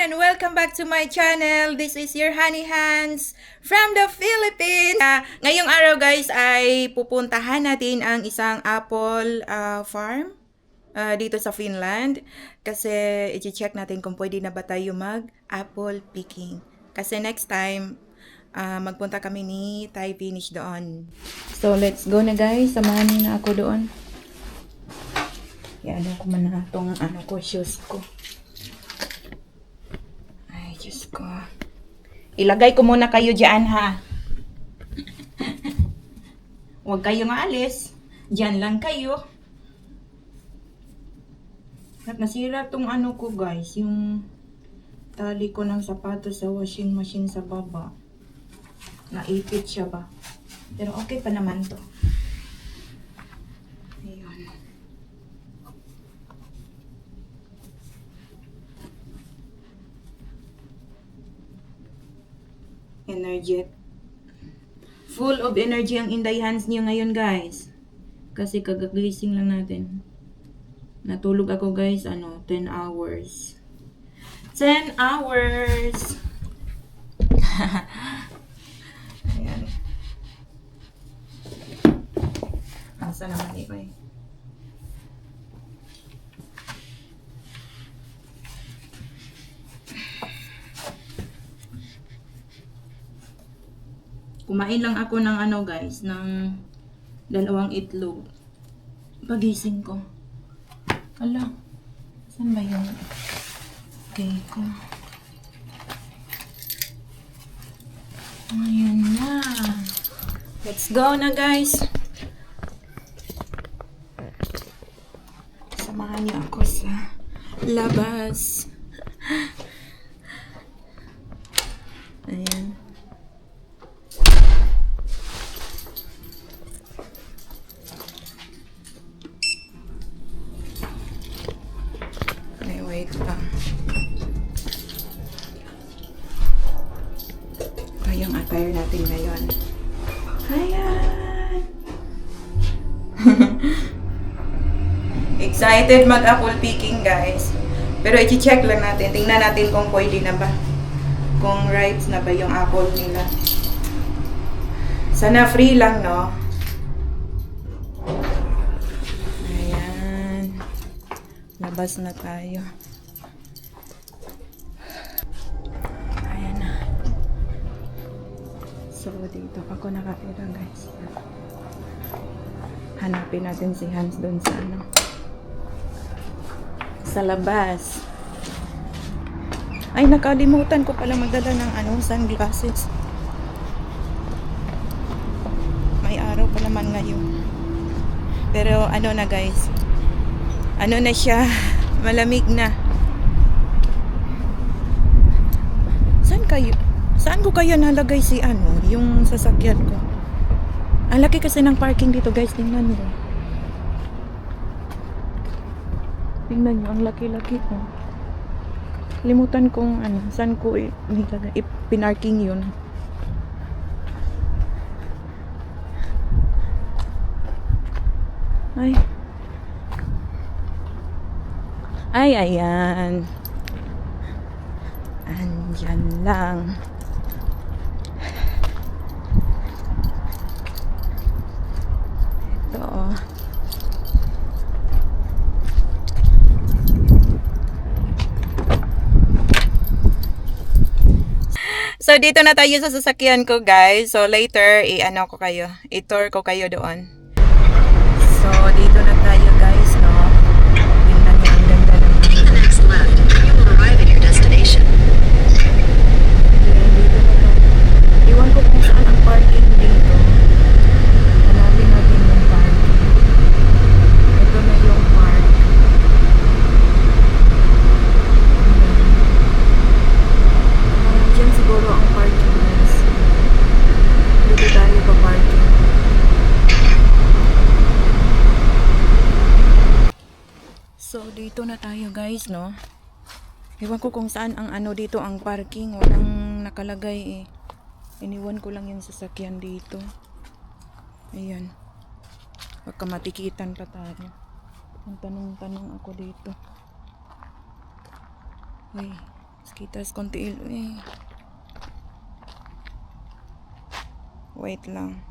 and welcome back to my channel. This is your Honey Hands from the Philippines. Ngayong araw guys ay pupuntahan natin ang isang apple farm dito sa Finland. Kasi i-check natin kung pwede na ba tayo mag-apple picking. Kasi next time magpunta kami ni Thai Finish doon. So let's go na guys. Samahan niyo na ako doon. Yan ko man na itong shoes ko. Diyos ko. Ilagay ko muna kayo dyan, ha? Huwag kayong aalis. Dyan lang kayo. At nasira tong ko, guys. Yung tali ko ng sapatos sa washing machine sa baba. Naipit siya ba? Pero okay pa naman to. Ayun. Energy. Full of energy ang Inday Hands niyo ngayon guys. Kasi kagagising lang natin. Natulog ako guys, 10 hours. 10 hours! Ayan. Asa naman ito eh. Kumain lang ako ng guys, ng 2 itlog. Pagising ko. Ala, saan ba yung okay ko? Ayan na. Let's go na guys. Samahan niyo ako sa labas. Ayan. Wait lang. Ito yung attire natin ngayon. Ayan! Excited mag-apple picking guys. Pero i-check lang natin. Tingnan natin kung pwede na ba. Kung ripe na ba yung apple nila. Sana free lang, no? Ayan. Labas na tayo. So, dito ako nakatira guys. Hanapin natin si Hans doon sa sa labas. Ay, nakalimutan ko pala magdala ng sunglasses. May araw pa naman ngayon. Pero na guys. Na siya, malamig na. Saan ko kayo nalagay si yung sasakyan ko? Ang laki kasi ng parking dito guys, tingnan mo. Tingnan nyo, ang laki-laki ko. Limutan kong saan ko pinarking yun. Ay, ayan. Andyan lang. Ito. So, dito na tayo sa sasakyan ko, guys. So, later, i-tour ko kayo doon. So, dito na tayo, guys, no? Tingnan niyo, ang ganda ng minutes left, you will arrive at your destination. Iwan ko kung saan ang parking dito. Hanapin natin yung parking. Ito na yung park. Diyan siguro ang parking guys. Dito tayo pa parking. So, dito na tayo guys, no? Iwan ko kung saan ang dito ang parking. Walang nakalagay eh. Iniwan ko lang yung sasakyan dito. Ayan. Baka matikitan pa tayo. Ang tanong-tanong ako dito. Uy, Skitas konti ilo eh. Wait lang.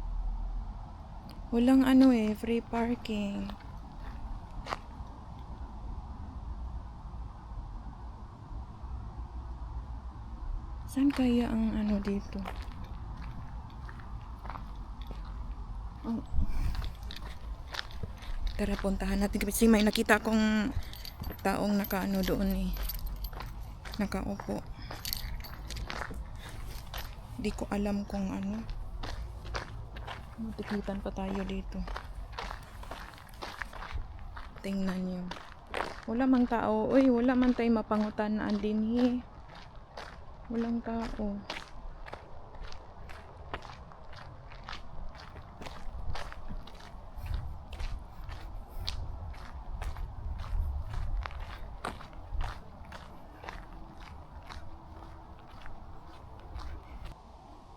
Walang ano eh, free parking. Saan kaya ang ano dito? Oh. Tara, puntahan natin kasi may nakita akong taong nakaano doon eh. Nakaupo. Di ko alam kung ano. Matikitan pa tayo dito. Tingnan nyo. Wala mang tao. Uy, wala man tayo mapangutan na andin eh. Walang tao.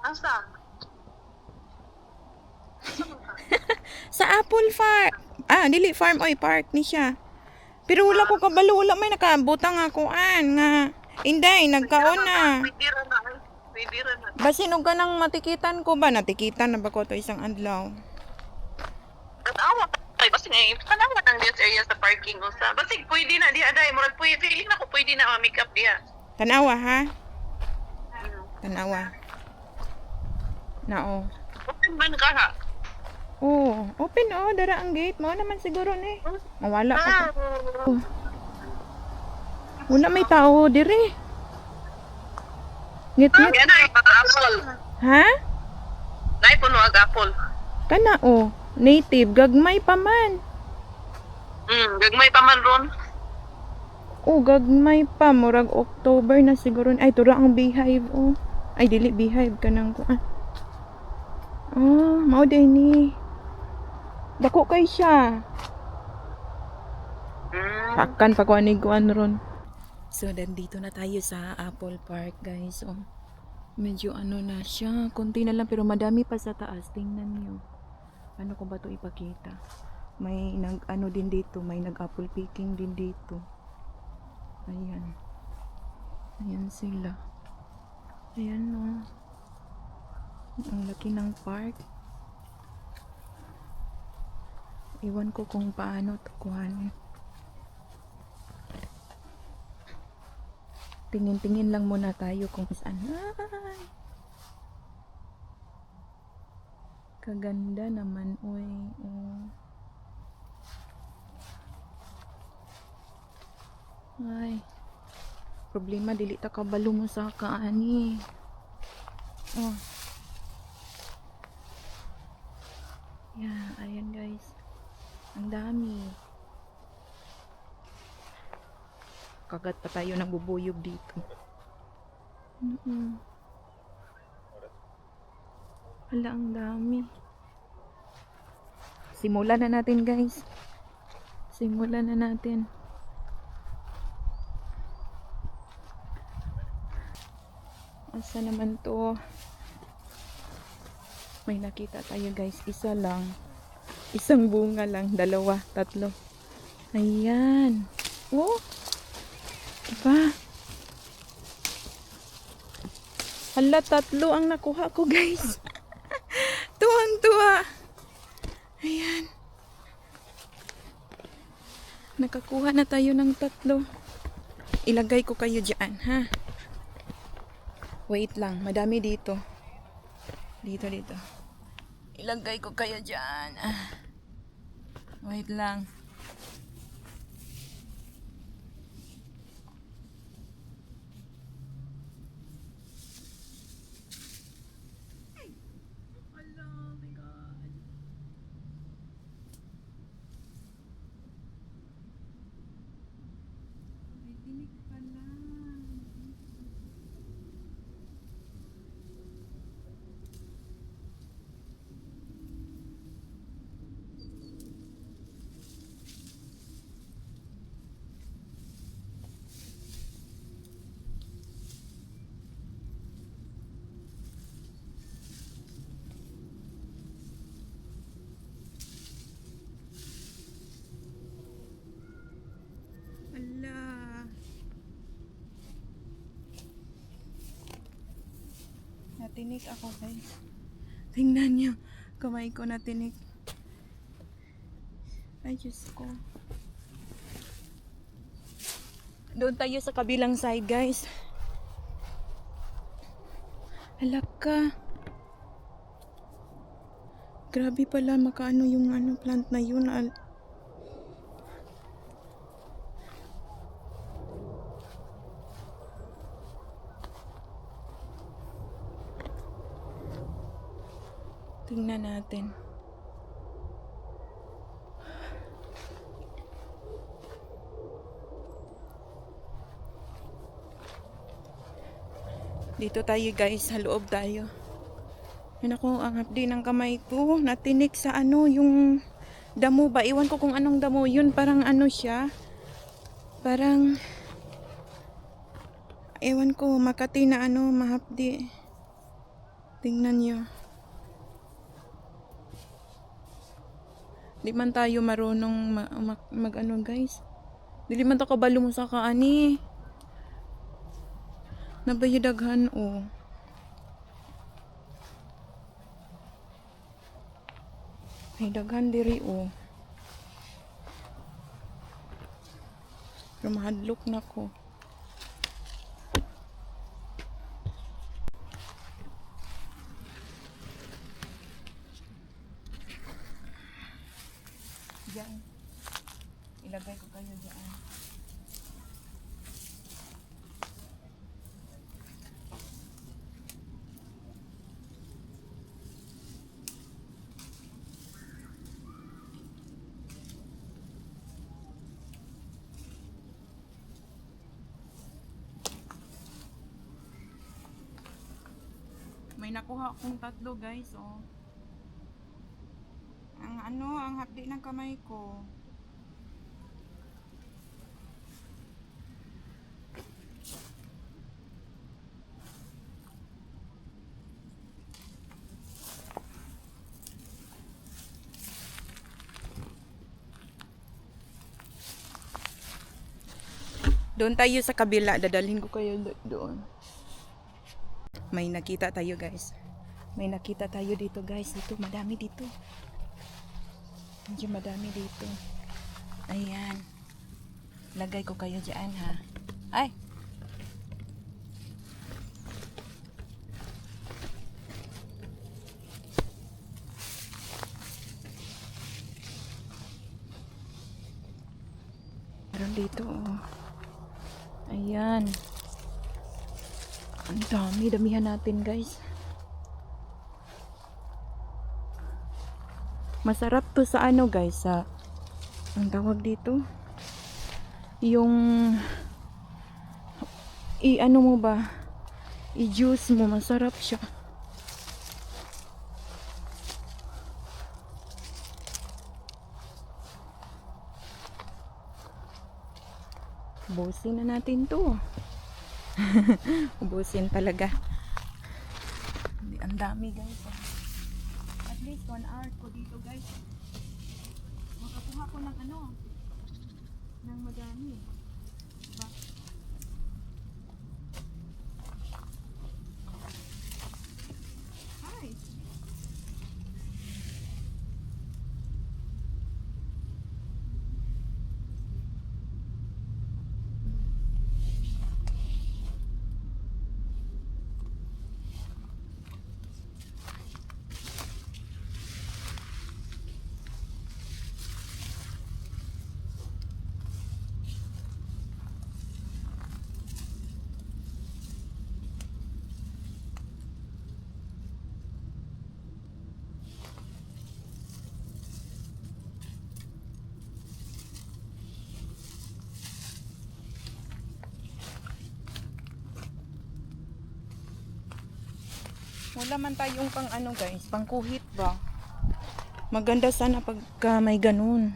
Asa? Sa Apple Farm. Ah, dili farm. Oy, park ni siya. Pero wala ko kabalo. Wala may nakabutang ako nga. Inday, nagkaon na. Pwede ra na. Pwede ra na. Basin og kanang matikitan ko ba? Natikitan na ba ko to isang adlaw? At awa kay basta nga tanawa nang this area sa parking usa. Basta pwede na diha dai murag pwede feeling na ko pwede na ma-make up diha. Tanawa ha? Tanawa. Nao. Open man ka ha. Oh, open dara ang gate mo naman siguro ni. Mawala ko. Oh. Wala may tao dire. Ngit-ngit. Yan ay apple. Ha? Nay puno ag apple. Kana native gagmay pa man. Gagmay pa man ron. Gagmay pa murag October na siguro. Ay tura ang beehive Ay dili beehive kanang kuan. Mao day ni. Dako kay siya. Pakan pa ko kuan ron. So, dito na tayo sa Apple Park, guys. Medyo ano na siya. Konti na lang, pero madami pa sa taas. Tingnan niyo. Ano ko ba to ipakita? May ano din dito. May nag-apple picking din dito. Ayan. Ayan sila. Ayan, Ang laki ng park. Iwan ko kung paano to kuhanin. Tingin-tingin lang muna tayo kung saan. Ay! Kaganda naman, uy. Ay. Problema, dili ta kabalo mo sa kaani. Yeah, ayan guys. Ang dami. Kagat pa tayo ng bubuyog dito. Hala, ang dami. Simulan na natin, guys. Simulan na natin. Asa naman to? May nakita tayo, guys. Isa lang. Isang bunga lang. Dalawa, tatlo. Ayan. Diba? Hala, tatlo ang nakuha ko, guys. Tuwang-tuwa. Ayan. Nakakuha na tayo ng tatlo. Ilagay ko kayo dyan, ha? Wait lang, madami dito. Dito. Ilagay ko kayo dyan. Wait lang. Natinik ako guys. Tingnan niyo. Kamay ko natinik. Ay, Diyos ko. Doon tayo sa kabilang side guys. Halak ka. Grabe pala makaano yung plant na yun. Tingnan natin. Dito tayo guys, sa loob tayo. Yun ako, ang hapdi ng kamay ko. Natinik sa yung damo ba? Iwan ko kung anong damo yun. Parang siya. Parang, ewan ko, Makati na mahapdi. Tingnan nyo. Di man tayo marunong mag guys. Dili man ta kabalo mo sa kaani. Nabayadaghan o. Ay daghan diri o. Pero mahadlok na ko. Diyan. Ilagay ko kayo diyan. May nakuha akong 3 guys, oh. Ang hapdi ng kamay ko. Doon tayo sa kabila, dadalhin ko kayo doon. May nakita tayo guys. May nakita tayo dito guys. Dito, madami dito. Medyo madami dito. Ayan. Lagay ko kayo dyan ha. Ay! Meron dito oh. Ayan. Ang dami, damihan natin guys. Masarap to sa guys, sa ang tawag dito. Yung mo ba? I-juice mo, masarap siya. Ubusin na natin to. Ubusin talaga. Ang dami guys. At least 1 hour ko dito guys. Makakuha ko ng ng madami. Diba? Hi! Wala man tayong pang guys, pang kuhit ba? Maganda sana pagka may ganun.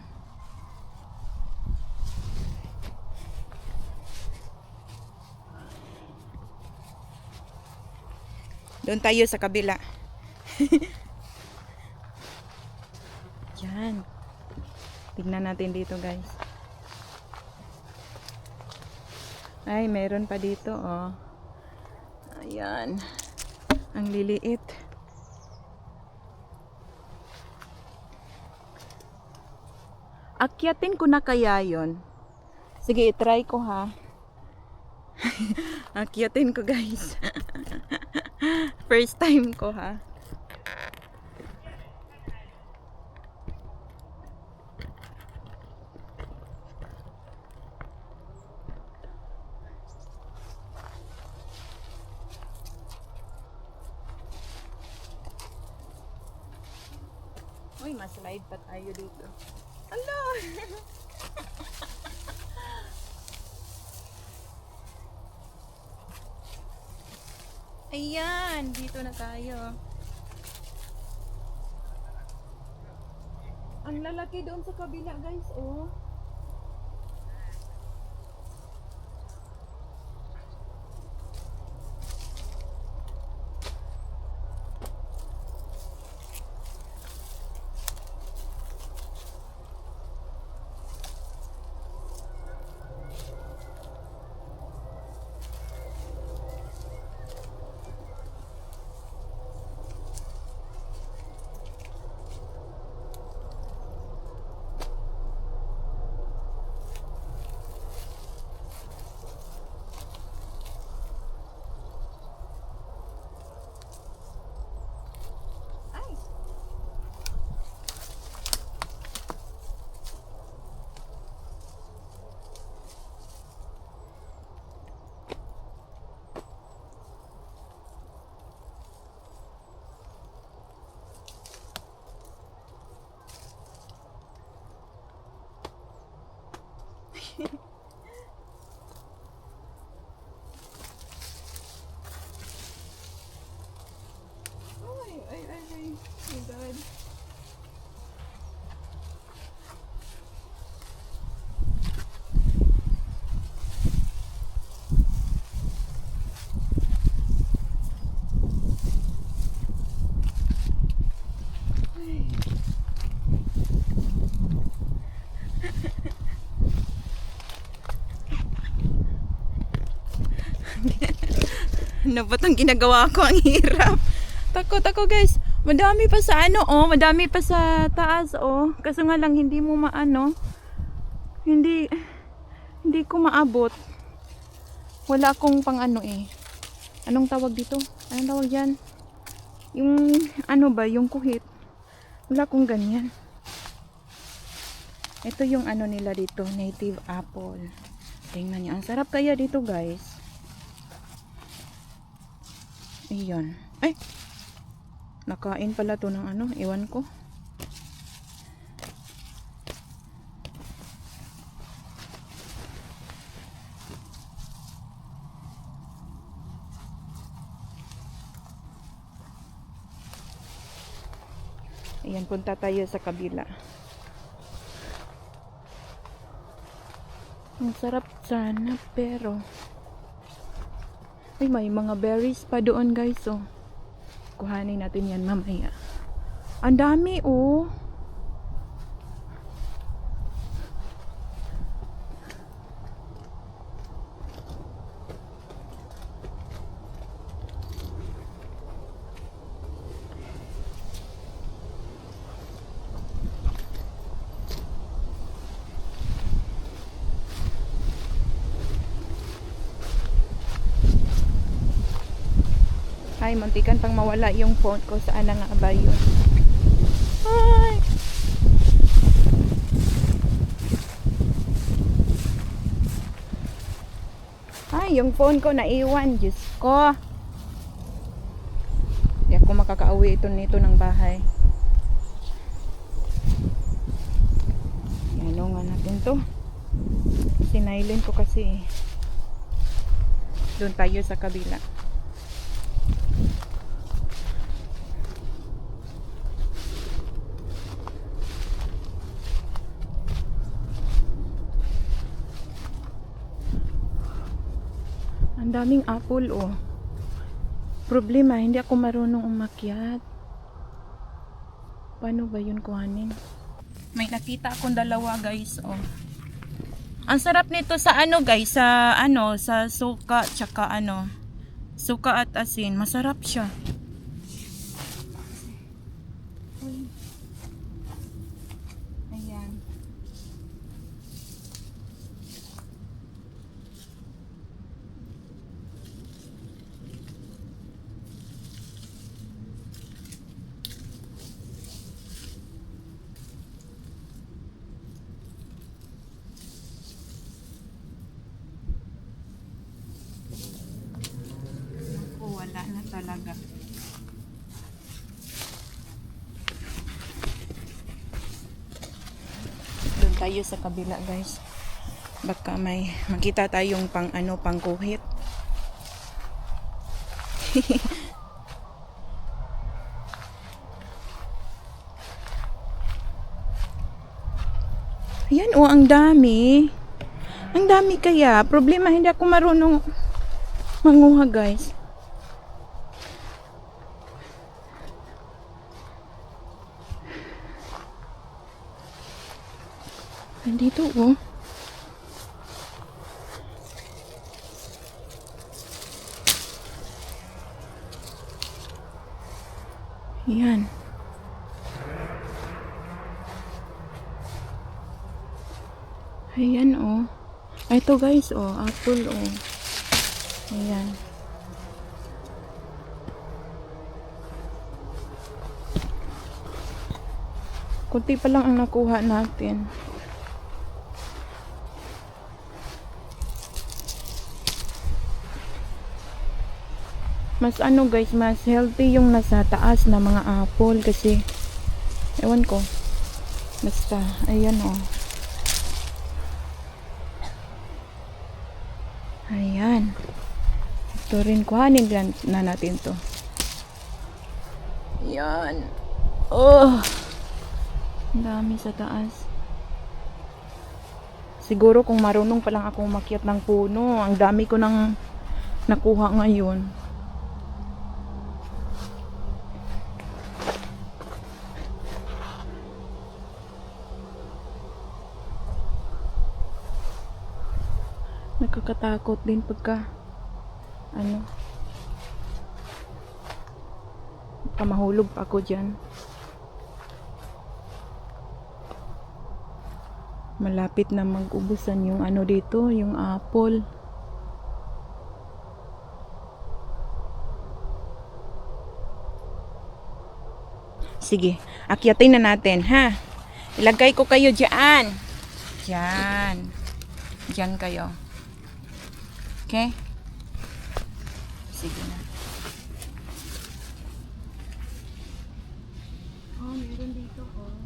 Doon tayo sa kabila. Yan. Tignan natin dito guys. Ay, meron pa dito oh. Ayan. Ang liliit. Akyatin ko na kaya yon. Sige, try ko ha. Akyatin ko guys. First time ko ha. Uy, mas slide pa tayo dito. Hello! Ayan, dito na tayo. Ang lalaki doon sa kabila, guys, oh. Ay! Ay. My God. Ano ba itong ginagawa ko? Ang hirap. Takot ako guys. Madami pa sa ano oh. Madami pa sa taas oh. Kaso nga lang hindi mo maano. Hindi ko maabot. Wala akong pang ano eh. Anong tawag dito? Anong tawag dyan? Yung ano ba? Yung kuhit. Wala akong ganyan. Ito yung ano nila dito. Native apple. Tingnan niyo. Ang sarap kaya dito guys. Iyon. Ay! Nakain pala to ng ano. Iwan ko. Ayan, punta tayo sa kabila. Ang sarap sana pero ay, may mga berries pa doon guys oh. Kuhanin natin yan mamaya. Ang dami oh. Ay, muntikan pang mawala yung phone ko. Saan na nga ba yun? Ay! Ay, yung phone ko naiwan. Diyos ko. Hindi ako makakauwi nito ng bahay. Yan, nga natin to. Sinailin ko kasi. Doon tayo sa kabila. Ang daming apple oh. Problema, hindi ako marunong umakyat. Paano ba yun kuhanin? May nakita akong dalawa guys oh. Ang sarap nito sa ano guys, sa ano, sa suka tsaka ano, suka at asin. Masarap siya. Uy. Ayan. Naku, wala na talaga. Doon tayo sa kabila, guys. Baka may makita tayong pang kuhit. Ayan, oh, ang dami. Ang dami kaya. Problema, hindi ako marunong manguha, guys. Nandito, oh. Yan. Ayan, oh. Ito, guys, oh. Apple, oh. Ayan. Kunti pa lang ang nakuha natin. Mas ano, guys, mas healthy yung nasa taas na mga apple kasi ewan ko. Basta, ayan, oh. Ayan. Ito rin, kuhanin na natin to. Ayan. Oh! Ang dami sa taas. Siguro kung marunong pa lang akong umakyat ng puno, ang dami ko nang nakuha ngayon. Nakakatakot din pagka mahulog pa ako dyan. Malapit na mag-ubusan yung dito, yung apple. Sige, akyatin na natin, ha? Ilagay ko kayo dyan. Dyan. Dyan kayo. Okay? Sige na. Oh, meron dito, oh.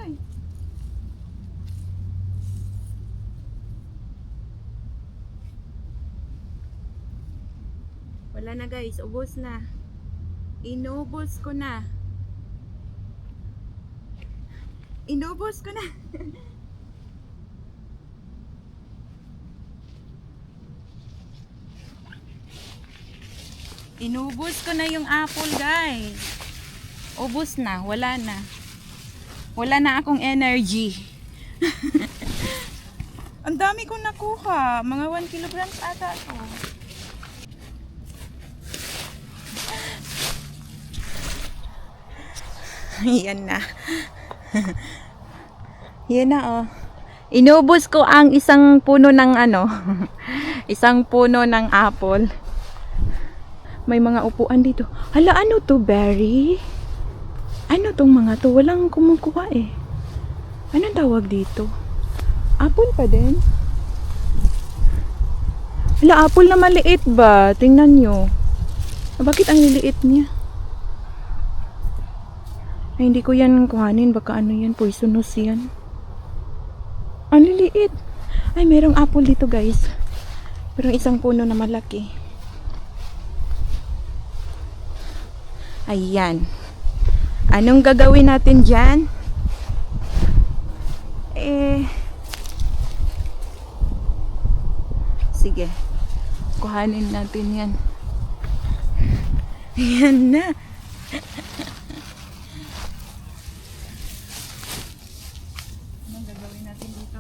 Ay. Wala na guys, ubos na. Inubos ko na. Inubos ko na. Inubos ko na yung apple guys. Ubos na, wala na. Wala na akong energy. Ang dami kong nakuha. Mga 1 kilograms ata to. Yan na. Yan na oh. Inubos ko ang isang puno ng ano. Isang puno ng apple. May mga upuan dito. Hala, ano to, berry? Ano tong mga to? Walang kumukuha eh. Anong tawag dito? Apple pa din? Hala, apple na maliit ba? Tingnan nyo. Bakit ang liliit niya? Ay, hindi ko yan kuhanin. Baka ano yan, poisonous yan. Ang liliit. Ay, merong apple dito guys. Merong isang puno na malaki. Ayan. Anong gagawin natin dyan? Sige. Kuhanin natin yan. Ayan na. Anong gagawin natin dito?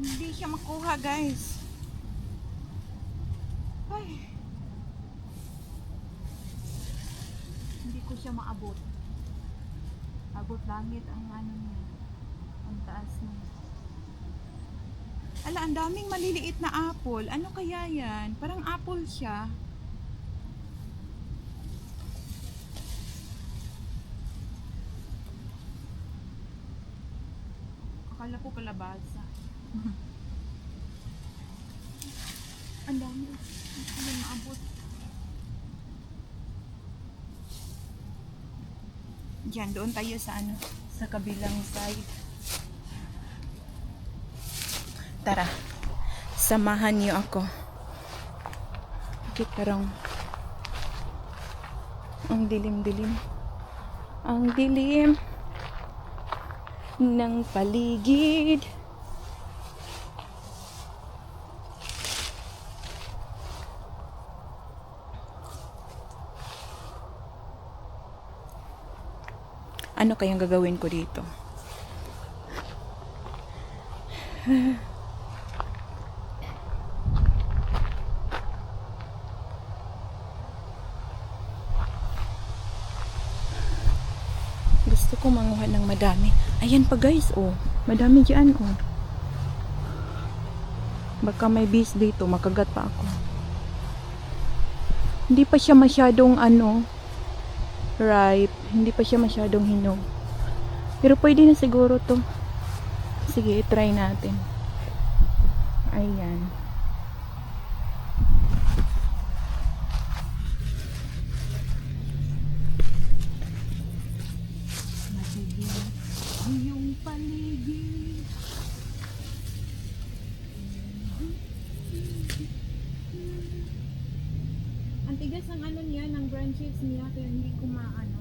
Hindi siya makuha guys. Ay. Hindi ko siya maabot. Abot langit ang ano niya. Ang taas niya. Ala, ang daming maliliit na apple. Ano kaya yan? Parang apple siya. Akala ko kalabasa. Ang dami. Hindi maabot. Diyan, doon tayo sa ano, sa kabilang side. Tara. Samahan niyo ako. Bakit parang ang dilim-dilim. Ang dilim ng paligid. Ano kayang gagawin ko dito? Gusto ko manguha ng madami. Ayan pa guys, oh. Madami dyan, oh. Baka may bees dito, makagat pa ako. Hindi pa siya masyadong ano, ripe. Hindi pa siya masyadong hinog. Pero pwede na siguro to. Sige, try natin. Ayan. Yung paligid. Ang tigas ng ano niya, ng branches niya, kaya hindi ko maano.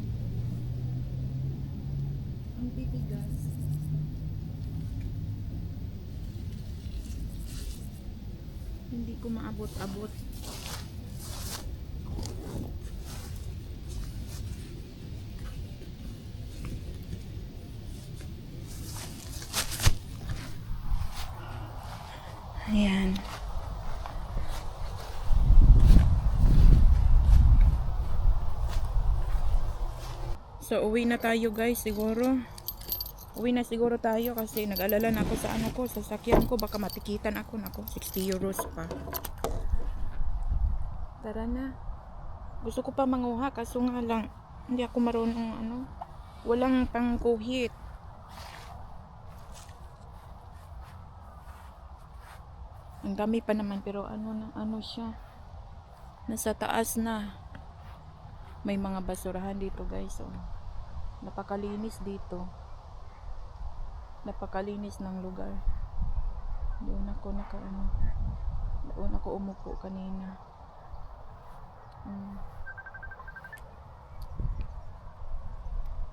Ang titigas. Hindi ko maabot-abot. Ayan. So, uwi na tayo guys, siguro. Uwi na siguro tayo kasi nag-alala na ako sa ano ko, sa sakyan ko. Baka matikitan ako. Nako, 60 euros pa. Tara na. Gusto ko pa manguha kaso nga lang, hindi ako marunong ano. Walang pangkuhit. Ang dami pa naman pero ano siya. Nasa taas na. May mga basurahan dito guys. Oh. Napakalinis dito. Napakalinis ng lugar. Doon ako umupo kanina.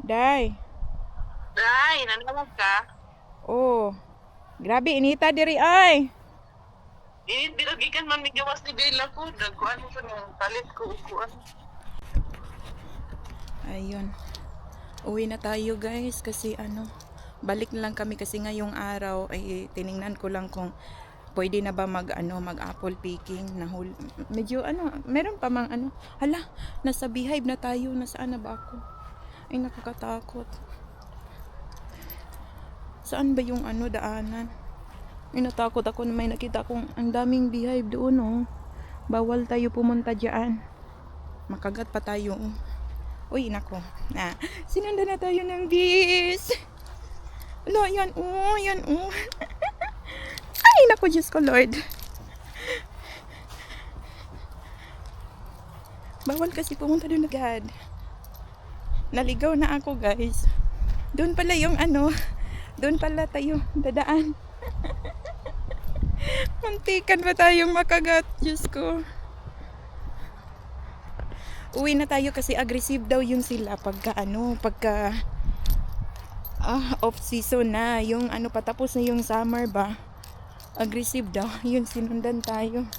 Day. Day, nanawag ka? Oh. Grabe inita diri ay. Binagikan man may gawas ni Bella ko. Nagkuhan mo sa ng palit ko. Ukuan. Ayun. Uwi na tayo guys kasi balik na lang kami kasi ngayong araw ay tiningnan ko lang kung pwede na ba mag apple picking medyo meron pa mang hala, nasa beehive na tayo, nasaan na ba ako? Ay nakakatakot. Saan ba yung daanan? Ay natakot ako na may nakita kong ang daming beehive doon oh. Bawal tayo pumunta diyan. Makagat pa tayo. Uy, nako. Sinundan na tayo ng bees. Ala, yan oh. Ay, nako, Diyos ko, Lord. Bawal kasi pumunta doon agad. Naligaw na ako, guys. Doon pala yung doon pala tayo dadaan. Muntikan ba tayong makagat, Diyos ko. Uwi na tayo kasi aggressive daw yun sila pagka off season na, yung patapos na yung summer ba, aggressive daw, yun sinundan tayo.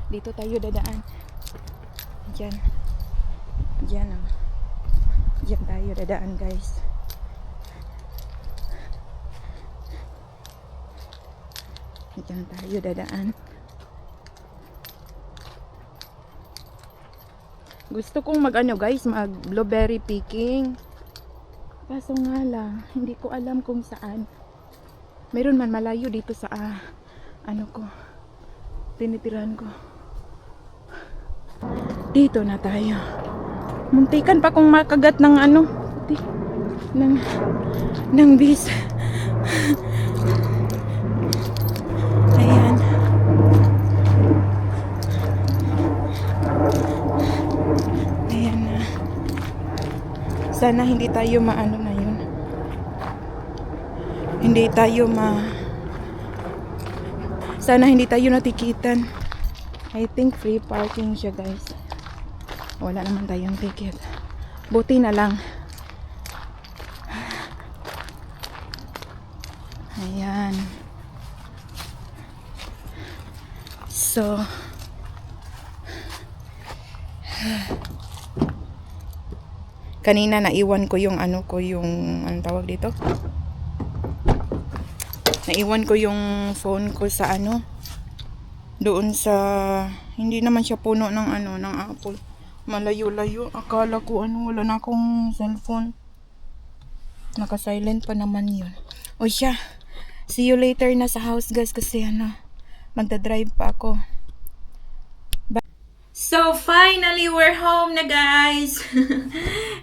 Dito tayo dadaan. Diyan tayo dadaan guys. Diyan tayo dadaan. Gusto kong mag blueberry picking. Kaso nga lang, hindi ko alam kung saan. Meron man malayo dito sa ko. Tinitirahan ko. Dito na tayo. Muntikan pa kung makagat ng ng bis. Ayan. Sana hindi tayo ngayon. Sana hindi tayo natikitan. I think free parking siya guys. Wala naman tayong ticket. Buti na lang. Ayan. So kanina naiwan ko yung anong tawag dito? Naiwan ko yung phone ko sa doon sa, hindi naman siya puno ng ng Apple. Malayo-layo. Akala ko wala na akong cellphone. Naka-silent pa naman yun. O siya. See you later na sa house guys kasi magdadrive pa ako. So, finally, we're home na, guys.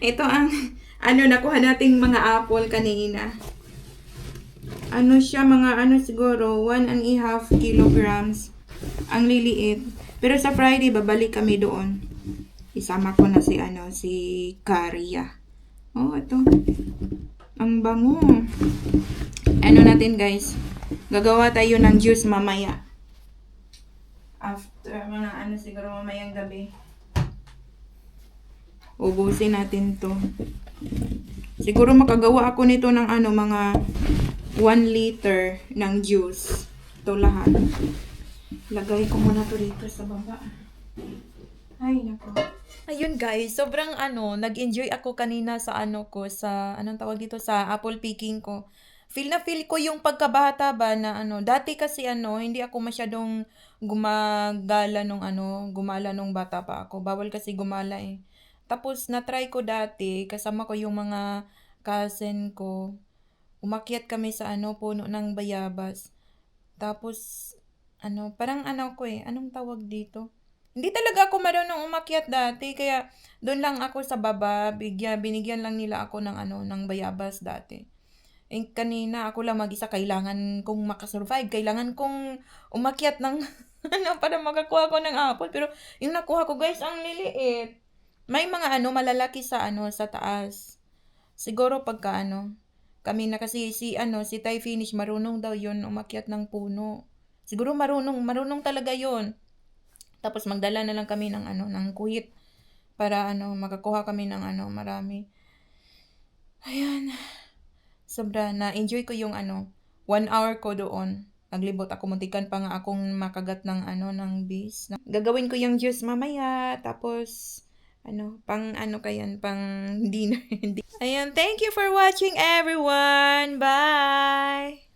Ito ang, nakuha nating mga apple kanina. Siya, siguro, 1.5 kilograms. Ang liliit. Pero sa Friday, babalik kami doon. Isama ko na si Karia. Oh, ito. Ang bango. Natin, guys. Gagawa tayo ng juice mamaya. After mga siguro mamayang gabi. Ubusin natin to. Siguro makagawa ako nito ng mga 1 liter ng juice. Ito lahat. Lagay ko muna to dito sa baba. Ay, nako. Ayun guys, sobrang nag-enjoy ako kanina sa anong tawag dito, sa apple picking ko. Feel na feel ko yung pagkabata ba na dati kasi hindi ako masyadong gumala nung bata pa ako. Bawal kasi gumala eh. Tapos na-try ko dati, kasama ko yung mga cousin ko. Umakyat kami sa puno ng bayabas. Tapos parang anong tawag dito? Hindi talaga ako marunong umakyat dati, kaya doon lang ako sa baba, binigyan lang nila ako ng bayabas dati. Kanina ako lang mag-isa, kailangan kong makasurvive, kailangan kong umakyat ng para makakuha ko ng apple, pero yung nakuha ko guys, ang liliit. May mga malalaki sa sa taas. Siguro pagka kami na kasi si Thai Finish, marunong daw yun umakyat ng puno. Siguro marunong talaga yun. Tapos magdala na lang kami ng kuhit para makakuha kami ng marami. Ayan. Sobra na-enjoy ko yung 1 hour ko doon. Naglibot ako, muntikan pa nga akong makagat ng bees. Gagawin ko yung juice mamaya, tapos pang pang dinner. Ayan, thank you for watching everyone. Bye!